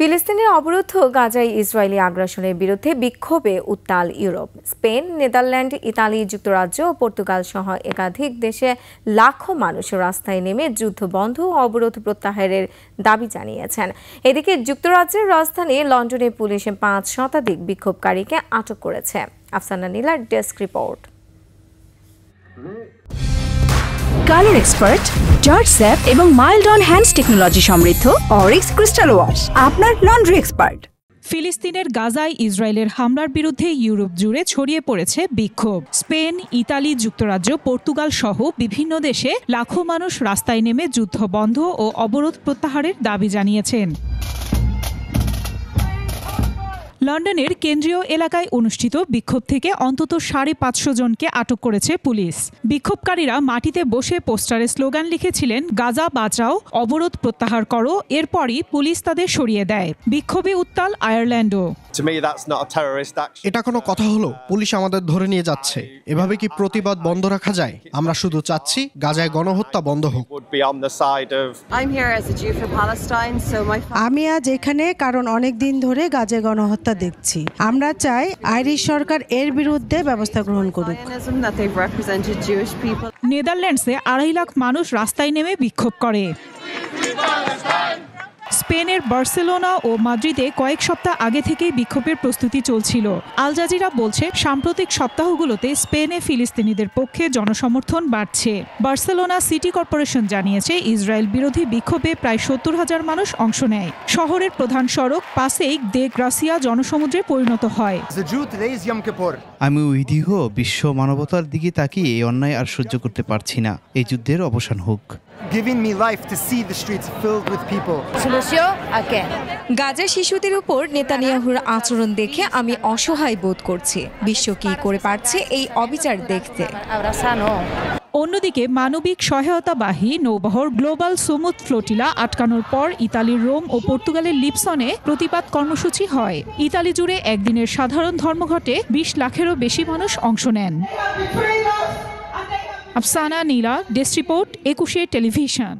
ফিলিস্তিনের অবরুদ্ধ গাজায় ইসরায়েলি আগ্রাসনের বিরুদ্ধে বিক্ষোভে উত্তাল ইউরোপ। স্পেন, নেদারল্যান্ড, ইতালি, যুক্তরাজ্য ও পর্তুগাল সহ একাধিক দেশে লাখো মানুষ রাস্তায় নেমে যুদ্ধ বন্ধ ও অবরোধ প্রত্যাহারের দাবি জানিয়েছেন। এদিকে যুক্তরাজ্যের রাজধানী লন্ডনে পুলিশ ৫ শতাধিক বিক্ষোভকারীকে আটক করেছে। আফসানা নীলার desk report. Colour expert, George sap এবং মাইল্ড অন হ্যান্ডস টেকনোলজি সমৃদ্ধ অরিক্স ক্রিস্টাল ওয়াশ আপনার লন্ড্রি এক্সপার্ট। ফিলিস্তিনের গাজায় ইসরায়েলের হামলার বিরুদ্ধে ইউরোপ জুড়ে ছড়িয়ে পড়েছে বিক্ষোভ। স্পেন, ইতালি, যুক্তরাজ্য, পর্তুগাল সহ বিভিন্ন দেশে লাখো মানুষ রাস্তায় নেমে যুদ্ধ বন্ধ ও অবরোধ প্রত্যাহারের দাবি জানিয়েছেন। লন্ডনের কেন্দ্রীয় এলাকায় অনুষ্ঠিত বিক্ষোভ থেকে অন্তত ৫৫০ জনকে আটক করেছে পুলিশ। বিক্ষোভকারীরা মাটিতে বসে পোস্টারে স্লোগান লিখেছিলেন, গাজা বাঁচাও, অবরোধ প্রত্যাহার করো। এরপরই পুলিশ তাদের সরিয়ে দেয়। বিক্ষোভে উত্তাল আয়ারল্যান্ডও। এটা কোনো কথা হলো? পুলিশ আমাদের ধরে নিয়ে যাচ্ছে। এভাবে কি প্রতিবাদ বন্ধ রাখা যায়? আমরা শুধু চাচ্ছি গাজায় গণহত্যা বন্ধ হোক। আমি আজ এখানে কারণ অনেক দিন ধরে গাজায় গণহত্যা দেখছি। আমরা চাই আইরিশ সরকার এর বিরুদ্ধে ব্যবস্থা গ্রহণ করুক। নেদারল্যান্ডসে ২.৫ লাখ মানুষ রাস্তায় নেমে বিক্ষোভ করে। স্পেনের বার্সেলোনা ও মাদ্রিদে কয়েক সপ্তাহ আগে থেকেই বিক্ষোভের প্রস্তুতি চলছিল। আল জাজিরা বলছে, সাম্প্রতিক সপ্তাহগুলোতে স্পেনে ফিলিস্তিনিদের পক্ষে জনসমর্থন বাড়ছে। বার্সেলোনা সিটি কর্পোরেশন জানিয়েছে, ইসরায়েল বিরোধী বিক্ষোভে প্রায় ৭০,০০০ মানুষ অংশ নেয়। শহরের প্রধান সড়ক পাসেইক দে গ্রাসিয়া জনসমুদ্রে পরিণত হয়। আমি ঐতিহ্য বিশ্ব মানবতার দিকে তাকিয়ে এই অন্যায় আর সহ্য করতে পারছি না। এই যুদ্ধের অবসান হোক। গাজা শিশুদের উপর নেতানিয়াহুর আচরণ দেখে আমি অসহায় বোধ করছি। বিশ্ব কি করে পারছে এই অবিচার দেখতে। অন্যদিকে মানবিক সহায়তাবাহী নৌবহর গ্লোবাল সুমুদ ফ্লোটিলা আটকানোর পর ইতালির রোম ও পর্তুগালের লিপসনে প্রতিবাদ কর্মসূচি হয়। ইতালি জুড়ে একদিনের সাধারণ ধর্মঘটে ২০ লাখেরও বেশি মানুষ অংশ নেন। আফসানা নীলা, ডেস্ক রিপোর্ট, ২১ টেলিভিশন।